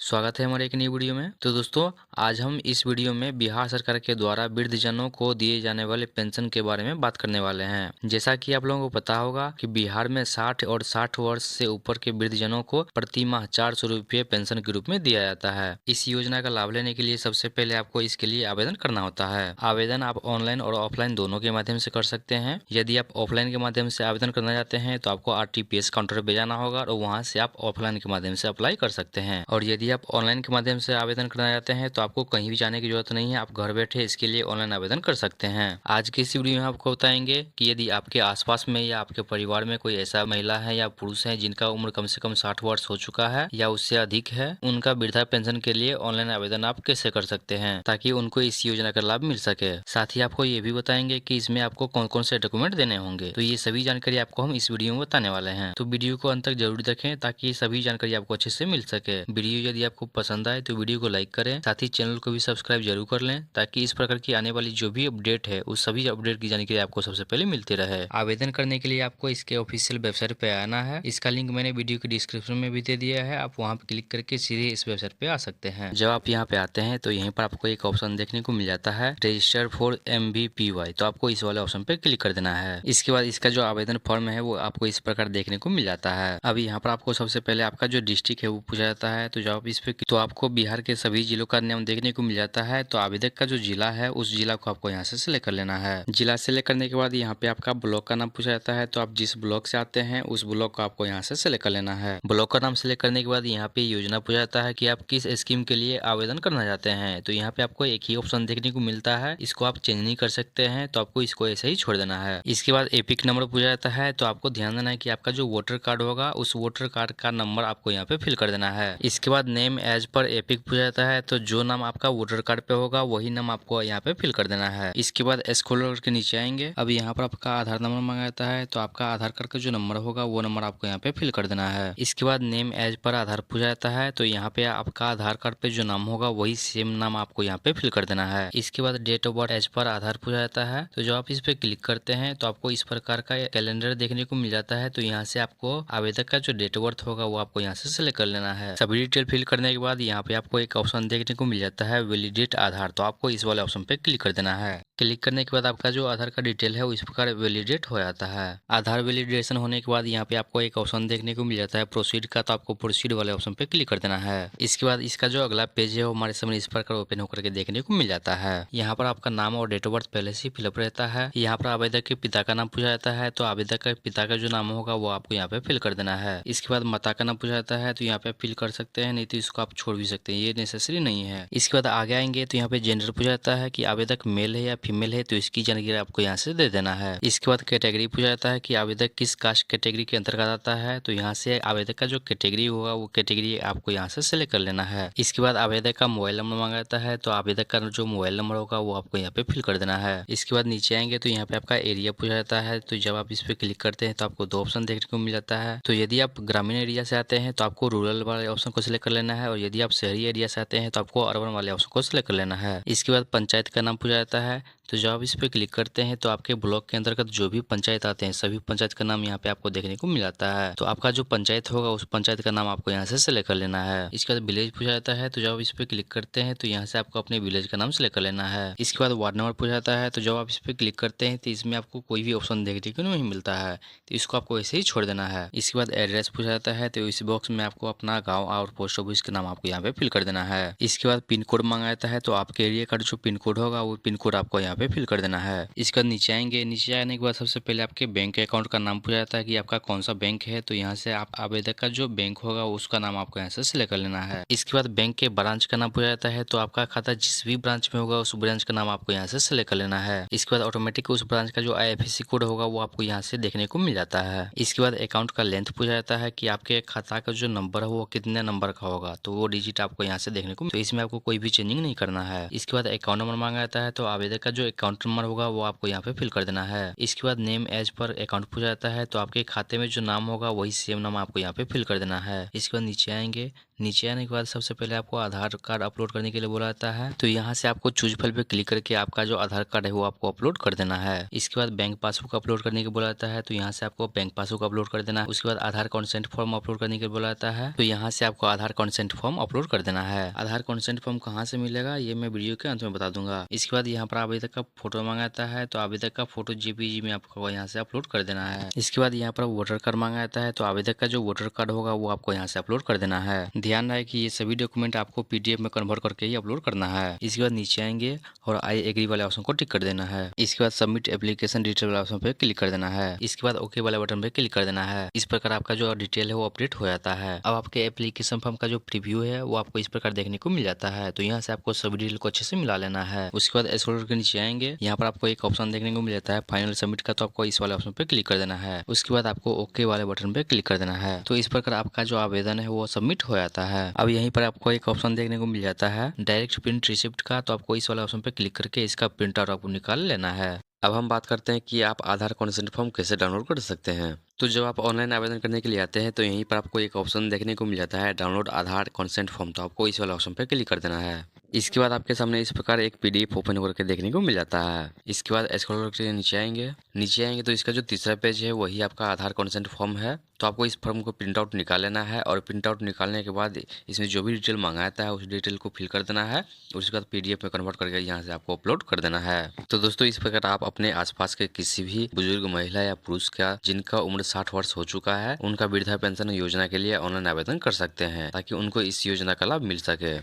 स्वागत है हमारे एक नई वीडियो में। तो दोस्तों, आज हम इस वीडियो में बिहार सरकार के द्वारा वृद्धजनों को दिए जाने वाले पेंशन के बारे में बात करने वाले हैं। जैसा कि आप लोगों को पता होगा कि बिहार में 60 और 60 वर्ष से ऊपर के वृद्धजनों को प्रति माह 400 रुपये पेंशन के रूप में दिया जाता है। इस योजना का लाभ लेने के लिए सबसे पहले आपको इसके लिए आवेदन करना होता है। आवेदन आप ऑनलाइन और ऑफलाइन दोनों के माध्यम से कर सकते हैं। यदि आप ऑफलाइन के माध्यम से आवेदन करना चाहते हैं तो आपको RTPS काउंटर पे जाना होगा और वहाँ से आप ऑफलाइन के माध्यम से अप्लाई कर सकते हैं। और यदि आप ऑनलाइन के माध्यम से आवेदन करना चाहते हैं तो आपको कहीं भी जाने की जरूरत नहीं है, आप घर बैठे इसके लिए ऑनलाइन आवेदन कर सकते हैं। आज की इस वीडियो में आपको बताएंगे कि यदि आपके आसपास में या आपके परिवार में कोई ऐसा महिला है या पुरुष है जिनका उम्र कम से कम 60 वर्ष हो चुका है या उससे अधिक है, उनका वृद्धा पेंशन के लिए ऑनलाइन आवेदन आप कैसे कर सकते हैं ताकि उनको इस योजना का लाभ मिल सके। साथ ही आपको ये भी बताएंगे कि इसमें आपको कौन कौन से डॉक्यूमेंट देने होंगे। तो ये सभी जानकारी आपको हम इस वीडियो में बताने वाले हैं, तो वीडियो को अंत तक जरूर देखें ताकि सभी जानकारी आपको अच्छे से मिल सके। वीडियो यदि आपको पसंद आए तो वीडियो को लाइक करें, साथ ही चैनल को भी सब्सक्राइब जरूर कर लें ताकि इस प्रकार की आने वाली जो भी अपडेट है उस सभी अपडेट की जानकारी आपको सबसे पहले मिलती रहे। आवेदन करने के लिए आपको इसके ऑफिशियल वेबसाइट पे आना है। इसका लिंक मैंने वीडियो के डिस्क्रिप्शन में भी दे दिया है, आप वहाँ पे क्लिक करके सीधे इस वेबसाइट पे आ सकते हैं। जब आप यहाँ पे आते हैं तो यहीं पर आपको एक ऑप्शन देखने को मिल जाता है रजिस्टर फॉर MVPY, तो आपको इस वाले ऑप्शन पे क्लिक कर देना है। इसके बाद इसका जो आवेदन फॉर्म है वो आपको इस प्रकार देखने को मिल जाता है। अब यहाँ पर आपको सबसे पहले आपका जो डिस्ट्रिक्ट है वो पूछा जाता है, तो जब आप इस पे तो आपको बिहार के सभी जिलों का नाम देखने को मिल जाता है। तो आवेदक का जो जिला है उस जिला को आपको यहाँ से सिलेक्ट कर लेना है। जिला सिलेक्ट करने के बाद यहाँ पे आपका ब्लॉक का नाम पूछा जाता है, तो आप जिस ब्लॉक से आते हैं उस ब्लॉक को आपको यहाँ से सिलेक्ट कर लेना है। ब्लॉक का नाम सिलेक्ट करने के बाद यहाँ पे योजना पूछा जाता है कि आप किस स्कीम के लिए आवेदन करना चाहते हैं। तो यहाँ पे आपको एक ही ऑप्शन देखने को मिलता है, इसको आप चेंज नहीं कर सकते हैं, तो आपको इसको ऐसे ही छोड़ देना है। इसके बाद एपिक नंबर पूछा जाता है, तो आपको ध्यान देना है कि आपका जो वोटर कार्ड होगा उस वोटर कार्ड का नंबर आपको यहाँ पे फिल कर देना है। इसके बाद नेम एज पर एपिक पूछा जाता है, तो जो नाम आपका वोटर कार्ड पे होगा वही नाम आपको यहाँ पे फिल कर देना है। इसके बाद स्क्रॉल के नीचे आएंगे, अब यहाँ पर आपका आधार नंबर मांगा जाता है, तो आपका आधार कार्ड का जो नंबर होगा वो नंबर आपको यहाँ पे फिल कर देना है। इसके बाद नेम एज पर आधार पूछा जाता है, तो यहाँ पे आपका आधार कार्ड पे जो नाम होगा वही सेम नाम आपको यहाँ पे फिल कर देना है। इसके बाद date of birth as per आधार पूछा जाता है, तो जब आप इस पे क्लिक करते हैं तो आपको इस प्रकार का कैलेंडर देखने को मिल जाता है। तो यहाँ से आपको आवेदक का जो डेट ऑफ बर्थ होगा वो आपको यहाँ से सिलेक्ट कर लेना है। सभी डिटेल फिल करने के बाद यहाँ पे आपको एक ऑप्शन देखने को मिल जाता है वैलिडेट आधार, तो आपको इस वाले ऑप्शन पे क्लिक कर देना है। क्लिक करने के बाद आपका जो आधार का डिटेल है वो इस प्रकार वैलिडेट हो जाता है। आधार वैलिडेशन होने के बाद यहाँ पे आपको एक ऑप्शन देखने को मिल जाता है प्रोसीड का, तो आपको प्रोसीड वाले ऑप्शन पे क्लिक कर देना है। इसके बाद इसका जो अगला पेज है वो हमारे सामने इस प्रकार ओपन होकर के देखने को मिल जाता है। यहाँ पर आपका नाम और डेट ऑफ बर्थ पहले से फिलअप रहता है। यहाँ पर आवेदक के पिता का नाम पूछा जाता है, तो आवेदक के पिता का जो नाम होगा वो आपको यहाँ पे फिल कर देना है। इसके बाद माता का नाम पूछा जाता है, तो यहाँ पे फिल कर सकते हैं, नहीं तो इसको आप छोड़ भी सकते हैं, ये नेसेसरी नहीं है। इसके बाद आगे आएंगे तो यहाँ पे जेंडर पूछा जाता है कि आवेदक मेल है या फीमेल है, तो इसकी जानकारी आपको यहाँ से दे देना है। इसके बाद कैटेगरी पूछा जाता है कि आवेदक किस कास्ट कैटेगरी के अंतर्गत आता है, तो यहाँ से आवेदक का जो कैटेगरी होगा वो कैटेगरी आपको यहाँ से सिलेक्ट कर लेना है। इसके बाद आवेदक का मोबाइल नंबर मांगा जाता है, तो आवेदक का जो मोबाइल नंबर होगा वो आपको यहाँ पे फिल कर देना है। इसके बाद नीचे आएंगे तो यहाँ पे आपका एरिया पूछा जाता है, तो जब आप इस पे क्लिक करते हैं तो आपको दो ऑप्शन देखने को मिल जाता है। तो यदि आप ग्रामीण एरिया से आते हैं तो आपको रूरल वाले ऑप्शन को सिलेक्ट कर लेना है, और यदि आप शहरी एरिया से आते हैं तो आपको अर्बन वाले ऑप्शन को सिलेक्ट कर लेना है। इसके बाद पंचायत का नाम पूछा जाता है, तो जब आप इस पे क्लिक करते हैं तो आपके ब्लॉक के अंतर्गत जो भी पंचायत आते हैं सभी पंचायत का नाम यहाँ पे आपको देखने को मिल जाता है। तो आपका जो पंचायत होगा उस पंचायत का नाम आपको यहाँ से सिलेक्ट कर लेना है। इसके बाद विलेज पूछा जाता है, तो जब आप इस पे क्लिक करते हैं तो यहाँ से आपको अपने विलेज का नाम सिलेक्ट कर लेना है। इसके बाद वार्ड नंबर पूछा जाता है, तो जब आप इस पे क्लिक करते हैं तो इसमें आपको कोई भी ऑप्शन देखने को नहीं मिलता है, तो इसको आपको ऐसे ही छोड़ देना है। इसके बाद एड्रेस पूछा जाता है, तो इस बॉक्स में आपको अपना गाँव और पोस्ट ऑफिस का नाम आपको यहाँ पे फिल कर देना है। इसके बाद पिन कोड मांगा जाता है, तो आपके एरिया का जो पिन कोड होगा वो पिन कोड आपको यहाँ पे फिल कर देना है। इसके बाद नीचे आएंगे, नीचे आने के बाद सबसे पहले आपके बैंक अकाउंट का नाम पूछा जाता है कि आपका कौन सा बैंक है, तो यहाँ से आप आवेदक का जो बैंक होगा उसका नाम आपको यहाँ से सिलेक्ट कर लेना है। इसके बाद बैंक के ब्रांच का नाम पूछा जाता है, तो आपका खाता जिस भी ब्रांच में होगा उस ब्रांच का नाम आपको यहाँ से सिलेक्ट कर लेना है। इसके बाद ऑटोमेटिक उस ब्रांच का जो IFSC कोड होगा वो आपको यहाँ से देखने को मिल जाता है। इसके बाद अकाउंट का लेंथ पूछा जाता है कि आपके खाता का जो नंबर है वो कितने नंबर का होगा, तो वो डिजिट आपको यहाँ से देखने को, तो इसमें आपको कोई भी चेंजिंग नहीं करना है। इसके बाद अकाउंट नंबर मांगा जाता है, तो आवेदक का जो अकाउंट नंबर होगा वो आपको यहाँ पे फिल कर देना है। इसके बाद नेम एज पर अकाउंट पूछा जाता है, तो आपके खाते में जो नाम होगा वही सेम नाम आपको यहाँ पे फिल कर देना है। इसके बाद नीचे आएंगे, नीचे आने के बाद सबसे पहले आपको आधार कार्ड अपलोड करने के लिए बोला जाता है। तो यहाँ से आपको चूज फाइल पे क्लिक करके आपका जो आधार कार्ड है वो आपको अपलोड कर देना है। इसके बाद बैंक पासबुक अपलोड करने के बोला जाता है। तो यहाँ से आपको बैंक पासबुक अपलोड कर देना है। उसके बाद आधार कंसेंट फॉर्म अपलोड करने के बोला जाता है। तो यहाँ से आपको आधार कंसेंट फॉर्म अपलोड कर देना है। आधार कंसेंट फॉर्म कहाँ से मिलेगा ये मैं वीडियो के अंत में बता दूंगा। इसके बाद यहाँ पर आवेदक का फोटो मांगाता है। तो आवेदक का फोटो जेपीजी में आपको यहाँ से अपलोड कर देना है। इसके बाद यहाँ पर वोटर कार्ड मांगा जाता है। तो आवेदक का जो वोटर कार्ड होगा वो आपको यहाँ से अपलोड कर देना है। ध्यान रहे कि ये सभी डॉक्यूमेंट आपको पीडीएफ में कन्वर्ट करके ही अपलोड करना है। इसके बाद नीचे आएंगे और आई एग्री वाले ऑप्शन को टिक कर देना है। इसके बाद सबमिट एप्लीकेशन डिटेल वाले ऑप्शन पे क्लिक कर देना है। इसके बाद ओके वाले बटन पे क्लिक कर देना है। इस प्रकार आपका जो डिटेल है वो अपडेट हो जाता है। अब आपके एप्लीकेशन फॉर्म का जो प्रीव्यू है वो आपको इस प्रकार देखने को मिल जाता है। तो यहाँ से आपको सभी डिटेल को अच्छे से मिला लेना है। उसके बाद स्क्रॉल करके नीचे आएंगे, यहाँ पर आपको एक ऑप्शन देखने को मिल जाता है फाइनल सबमिट का। तो आपको इस वाले ऑप्शन पे क्लिक कर देना है। उसके बाद आपको ओके वाले बटन पे क्लिक कर देना है। तो इस प्रकार आपका जो आवेदन है वो सबमिट हो जाता है। अब यहीं पर आपको एक ऑप्शन देखने को मिल जाता है डायरेक्ट प्रिंट रिसिप्ट का। तो आपको इस वाले ऑप्शन पे क्लिक करके इसका प्रिंट आउट आपको निकाल लेना है। अब हम बात करते हैं कि आप आधार कंसेंट फॉर्म कैसे डाउनलोड कर सकते हैं। तो जब आप ऑनलाइन आवेदन करने के लिए आते हैं तो यहीं पर आपको एक ऑप्शन देखने को मिल जाता है डाउनलोड आधार कंसेंट फॉर्म। तो आपको इस वाले ऑप्शन पे क्लिक कर देना है। इसके बाद आपके सामने इस प्रकार एक पीडीएफ ओपन करके देखने को मिल जाता है। इसके बाद स्क्रॉल करके नीचे आएंगे तो इसका जो तीसरा पेज है वही आपका आधार कंसेंट फॉर्म है। तो आपको इस फॉर्म को प्रिंट आउट निकाल लेना है और प्रिंट आउट निकालने के बाद इसमें जो भी डिटेल मंगाता है उस डिटेल को फिल कर देना है। उसके बाद पीडीएफ में कन्वर्ट करके यहाँ से आपको अपलोड कर देना है। तो दोस्तों इस प्रकार आप अपने आसपास के किसी भी बुजुर्ग महिला या पुरुष का जिनका उम्र 60 वर्ष हो चुका है उनका वृद्धा पेंशन योजना के लिए ऑनलाइन आवेदन कर सकते हैं ताकि उनको इस योजना का लाभ मिल सके।